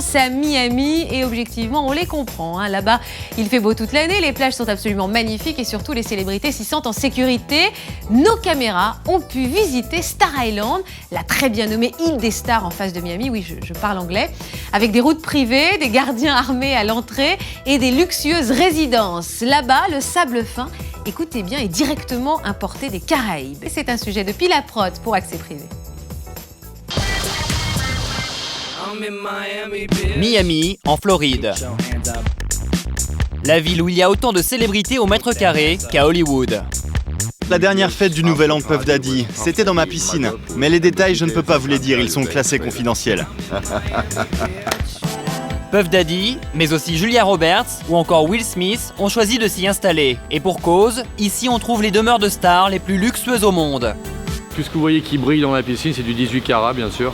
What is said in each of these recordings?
vacances à Miami et objectivement, on les comprend. Hein. Là-bas, il fait beau toute l'année, les plages sont absolument magnifiques et surtout, les célébrités s'y sentent en sécurité. Nos caméras ont pu visiter Star Island, la très bien nommée île des stars en face de Miami. Oui, je parle anglais. Avec des routes privées, des gardiens armés à l'entrée et des luxueuses résidences. Là-bas, le sable fin, écoutez bien, est directement importé des Caraïbes. C'est un sujet de Pile à Prod pour Accès Privé. Miami, en Floride. La ville où il y a autant de célébrités au mètre carré qu'à Hollywood. La dernière fête du Nouvel An de Puff Daddy, c'était dans ma piscine. Mais les détails, je ne peux pas vous les dire, ils sont classés confidentiels. Puff Daddy, mais aussi Julia Roberts ou encore Will Smith ont choisi de s'y installer. Et pour cause, ici on trouve les demeures de stars les plus luxueuses au monde. Tout ce que vous voyez qui brille dans la piscine, c'est du 18 carats, bien sûr.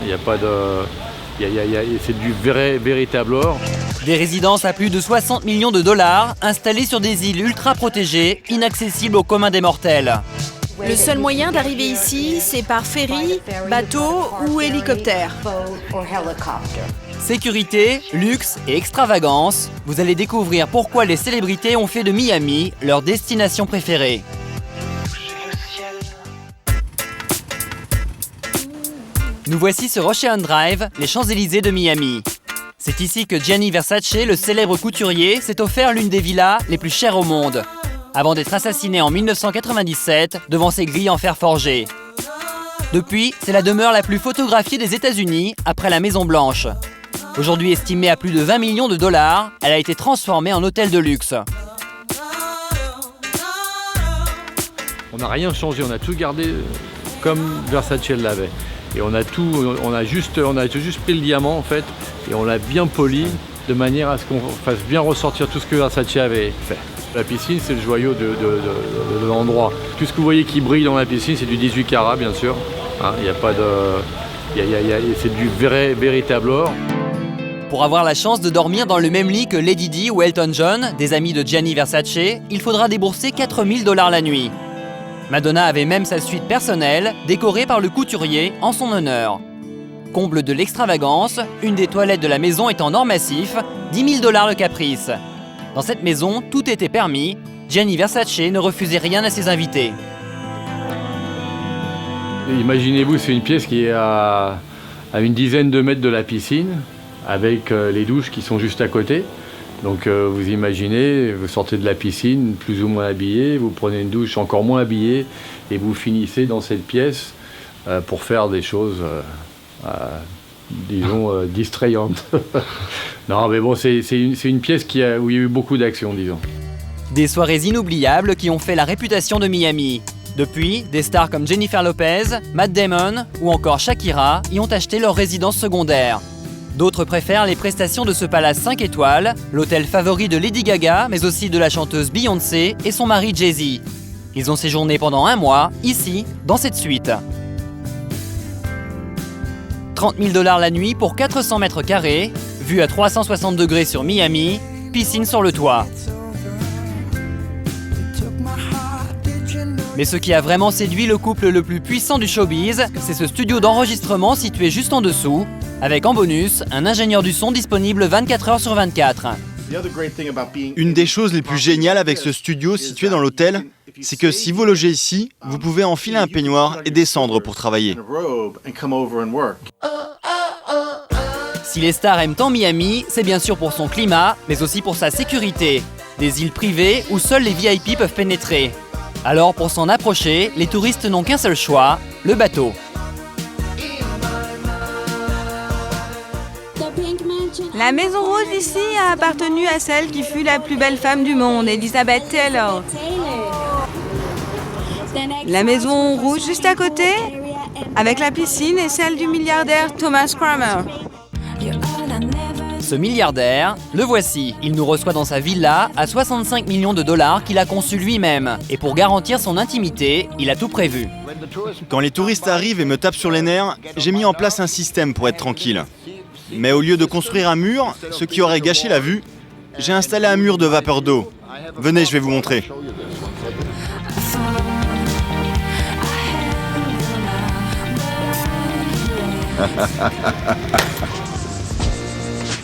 Il n'y a pas de... c'est du véritable or. Des résidences à plus de 60 millions de dollars, installées sur des îles ultra protégées, inaccessibles au commun des mortels. Le seul moyen d'arriver ici, c'est par ferry, bateau ou hélicoptère. Sécurité, luxe et extravagance, vous allez découvrir pourquoi les célébrités ont fait de Miami leur destination préférée. Nous voici sur Ocean Drive, les Champs-Élysées de Miami. C'est ici que Gianni Versace, le célèbre couturier, s'est offert l'une des villas les plus chères au monde, avant d'être assassiné en 1997 devant ses grilles en fer forgé. Depuis, c'est la demeure la plus photographiée des États-Unis après la Maison Blanche. Aujourd'hui estimée à plus de 20 millions de dollars, elle a été transformée en hôtel de luxe. On n'a rien changé, on a tout gardé comme Versace l'avait. Et on a juste pris le diamant en fait, et on l'a bien poli de manière à ce qu'on fasse bien ressortir tout ce que Versace avait fait. La piscine, c'est le joyau de l'endroit. Tout ce que vous voyez qui brille dans la piscine, c'est du 18 carats, bien sûr. Il n'y a pas de... c'est du véritable or. Pour avoir la chance de dormir dans le même lit que Lady Di ou Elton John, des amis de Gianni Versace, il faudra débourser 4 000 $ la nuit. Madonna avait même sa suite personnelle, décorée par le couturier en son honneur. Comble de l'extravagance, une des toilettes de la maison est en or massif, 10 000 $ le caprice. Dans cette maison, tout était permis, Gianni Versace ne refusait rien à ses invités. Imaginez-vous, c'est une pièce qui est à une dizaine de mètres de la piscine, avec les douches qui sont juste à côté. Donc vous imaginez, vous sortez de la piscine plus ou moins habillé, vous prenez une douche encore moins habillé et vous finissez dans cette pièce pour faire des choses, disons, distrayantes. Non mais bon, c'est une pièce où il y a eu beaucoup d'action, disons. Des soirées inoubliables qui ont fait la réputation de Miami. Depuis, des stars comme Jennifer Lopez, Matt Damon ou encore Shakira y ont acheté leur résidence secondaire. D'autres préfèrent les prestations de ce palace 5 étoiles, l'hôtel favori de Lady Gaga, mais aussi de la chanteuse Beyoncé et son mari Jay-Z. Ils ont séjourné pendant 1 mois, ici, dans cette suite. 30 000 $ la nuit pour 400 mètres carrés, vue à 360 degrés sur Miami, piscine sur le toit. Mais ce qui a vraiment séduit le couple le plus puissant du showbiz, c'est ce studio d'enregistrement situé juste en dessous, avec en bonus un ingénieur du son disponible 24 heures sur 24. Une des choses les plus géniales avec ce studio situé dans l'hôtel, c'est que si vous logez ici, vous pouvez enfiler un peignoir et descendre pour travailler. Si les stars aiment tant Miami, c'est bien sûr pour son climat, mais aussi pour sa sécurité. Des îles privées où seuls les VIP peuvent pénétrer. Alors pour s'en approcher, les touristes n'ont qu'un seul choix, le bateau. La Maison Rose ici a appartenu à celle qui fut la plus belle femme du monde, Elizabeth Taylor. La Maison Rouge juste à côté, avec la piscine, est celle du milliardaire Thomas Kramer. Ce milliardaire, le voici. Il nous reçoit dans sa villa à 65 millions de dollars qu'il a conçu lui-même. Et pour garantir son intimité, il a tout prévu. Quand les touristes arrivent et me tapent sur les nerfs, j'ai mis en place un système pour être tranquille. Mais au lieu de construire un mur, ce qui aurait gâché la vue, j'ai installé un mur de vapeur d'eau. Venez, je vais vous montrer.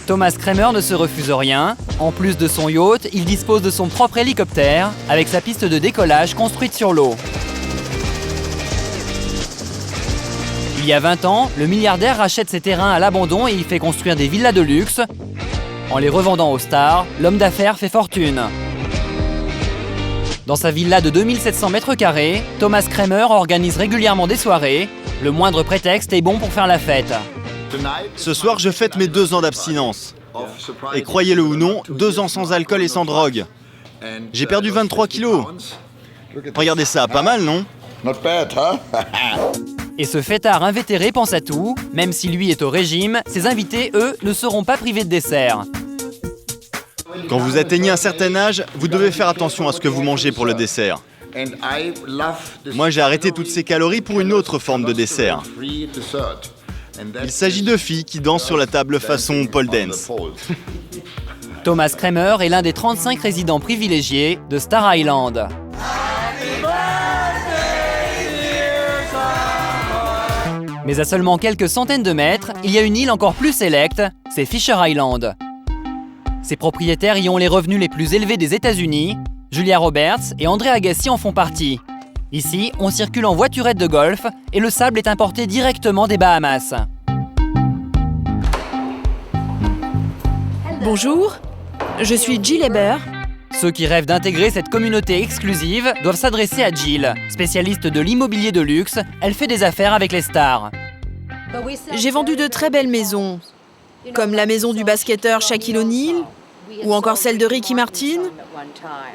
Thomas Kramer ne se refuse rien. En plus de son yacht, il dispose de son propre hélicoptère, avec sa piste de décollage construite sur l'eau. Il y a 20 ans, le milliardaire rachète ses terrains à l'abandon et y fait construire des villas de luxe. En les revendant aux stars, l'homme d'affaires fait fortune. Dans sa villa de 2700 mètres carrés, Thomas Kramer organise régulièrement des soirées. Le moindre prétexte est bon pour faire la fête. Ce soir, je fête mes 2 ans d'abstinence. Et croyez-le ou non, 2 ans sans alcool et sans drogue. J'ai perdu 23 kilos. Regardez ça, pas mal, non? Not bad, huh? Et ce fêtard invétéré pense à tout. Même si lui est au régime, ses invités, eux, ne seront pas privés de dessert. Quand vous atteignez un certain âge, vous devez faire attention à ce que vous mangez pour le dessert. Moi, j'ai arrêté toutes ces calories pour une autre forme de dessert. Il s'agit de filles qui dansent sur la table façon pole dance. Thomas Kramer est l'un des 35 résidents privilégiés de Star Island. Mais à seulement quelques centaines de mètres, il y a une île encore plus sélecte, c'est Fisher Island. Ses propriétaires y ont les revenus les plus élevés des États-Unis. Julia Roberts et André Agassi en font partie. Ici, on circule en voiturette de golf et le sable est importé directement des Bahamas. Bonjour, je suis Jill Eber. Ceux qui rêvent d'intégrer cette communauté exclusive doivent s'adresser à Jill. Spécialiste de l'immobilier de luxe, elle fait des affaires avec les stars. J'ai vendu de très belles maisons, comme la maison du basketteur Shaquille O'Neal, ou encore celle de Ricky Martin.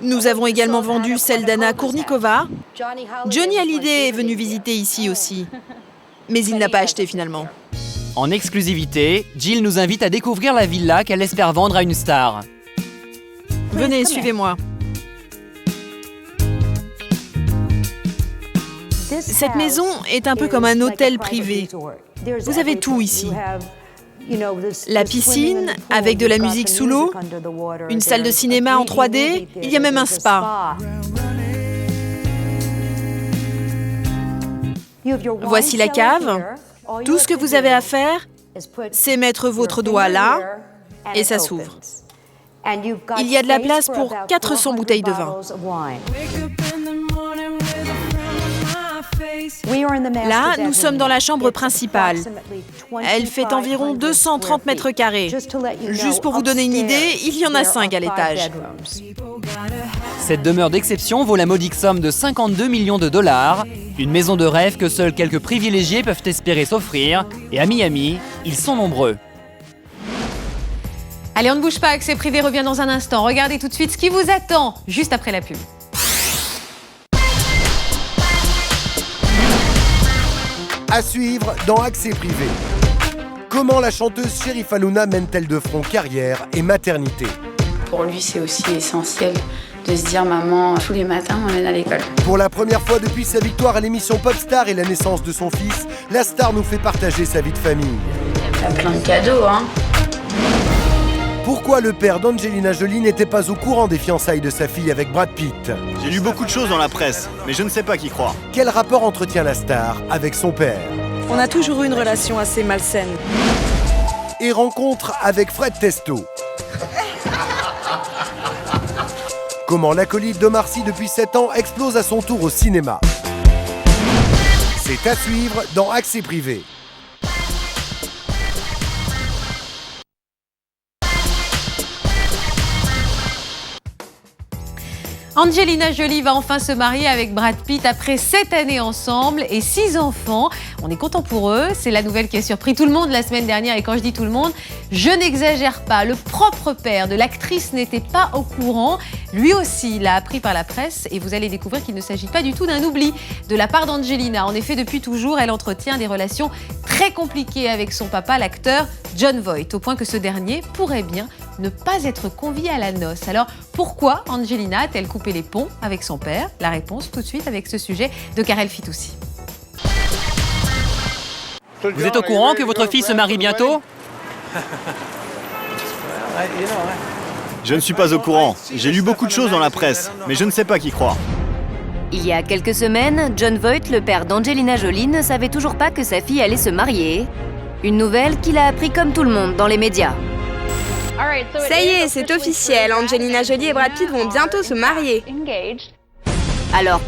Nous avons également vendu celle d'Anna Kournikova. Johnny Hallyday est venu visiter ici aussi, mais il n'a pas acheté finalement. En exclusivité, Jill nous invite à découvrir la villa qu'elle espère vendre à une star. Venez, suivez-moi. Cette maison est un peu comme un hôtel privé. Vous avez tout ici. La piscine, avec de la musique sous l'eau, une salle de cinéma en 3D, il y a même un spa. Voici la cave. Tout ce que vous avez à faire, c'est mettre votre doigt là, et ça s'ouvre. Il y a de la place pour 400 bouteilles de vin. Là, nous sommes dans la chambre principale. Elle fait environ 230 mètres carrés. Juste pour vous donner une idée, il y en a 5 à l'étage. Cette demeure d'exception vaut la modique somme de 52 millions de dollars. Une maison de rêve que seuls quelques privilégiés peuvent espérer s'offrir. Et à Miami, ils sont nombreux. Allez, on ne bouge pas, Accès Privé revient dans un instant. Regardez tout de suite ce qui vous attend juste après la pub. À suivre dans Accès Privé. Comment la chanteuse Cherif Hanouna mène-t-elle de front carrière et maternité? Pour lui, c'est aussi essentiel de se dire maman, tous les matins, on m'emmène à l'école. Pour la première fois depuis sa victoire à l'émission Popstar et la naissance de son fils, la star nous fait partager sa vie de famille. Il y a plein de cadeaux, hein. Pourquoi le père d'Angelina Jolie n'était pas au courant des fiançailles de sa fille avec Brad Pitt? J'ai lu beaucoup de choses dans la presse, mais je ne sais pas qui croire. Quel rapport entretient la star avec son père? On a toujours eu une relation assez malsaine. Et rencontre avec Fred Testo. Comment l'acolyte d'Omar Sy depuis 7 ans explose à son tour au cinéma. C'est à suivre dans Accès Privé. Angelina Jolie va enfin se marier avec Brad Pitt après 7 années ensemble et 6 enfants. On est content pour eux. C'est la nouvelle qui a surpris tout le monde la semaine dernière. Et quand je dis tout le monde, je n'exagère pas. Le propre père de l'actrice n'était pas au courant. Lui aussi l'a appris par la presse. Et vous allez découvrir qu'il ne s'agit pas du tout d'un oubli de la part d'Angelina. En effet, depuis toujours, elle entretient des relations très compliquées avec son papa, l'acteur Jon Voight, au point que ce dernier pourrait bien ne pas être convié à la noce. Alors, pourquoi Angelina a-t-elle coupé les ponts avec son père? La réponse tout de suite avec ce sujet de Karel Fitoussi. Vous êtes au courant que votre fille se marie bientôt? Je ne suis pas au courant. J'ai lu beaucoup de choses dans la presse, mais je ne sais pas qui croire. Il y a quelques semaines, Jon Voight, le père d'Angelina Jolie, ne savait toujours pas que sa fille allait se marier. Une nouvelle qu'il a appris comme tout le monde dans les médias. Ça y est, c'est officiel, Angelina Jolie et Brad Pitt vont bientôt se marier. Alors pour